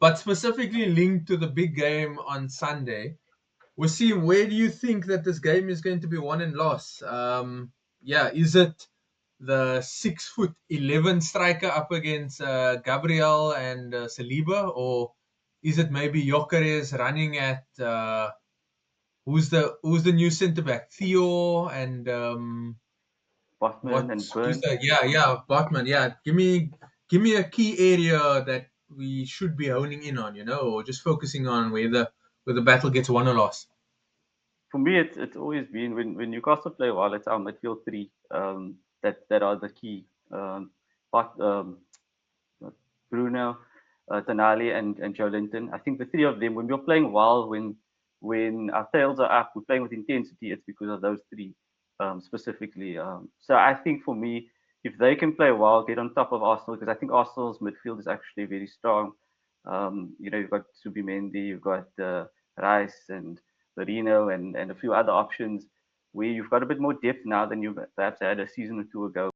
but specifically linked to the big game on Sunday. Wasim, where do you think that this game is going to be won and lost? Yeah, is it the 6'11" striker up against Gabriel and Saliba, or is it maybe Jokeres running at who's the new centre back? Theo and Botman and who's Burn. that? Yeah, Botman. Yeah, give me a key area that we should be honing in on, or just focusing on where the battle gets won or lost. For me, it's always been when Newcastle play well, it's our midfield three that are the key. But Bruno, Tonali, and Joelinton. I think the three of them, when we're playing well, when our tails are up, we're playing with intensity. It's because of those three specifically. So I think for me, if they can play well, get on top of Arsenal, because I think Arsenal's midfield is actually very strong. You've got Subimendi, you've got Rice and Merino, and a few other options where you've got a bit more depth now than you perhaps had a season or two ago.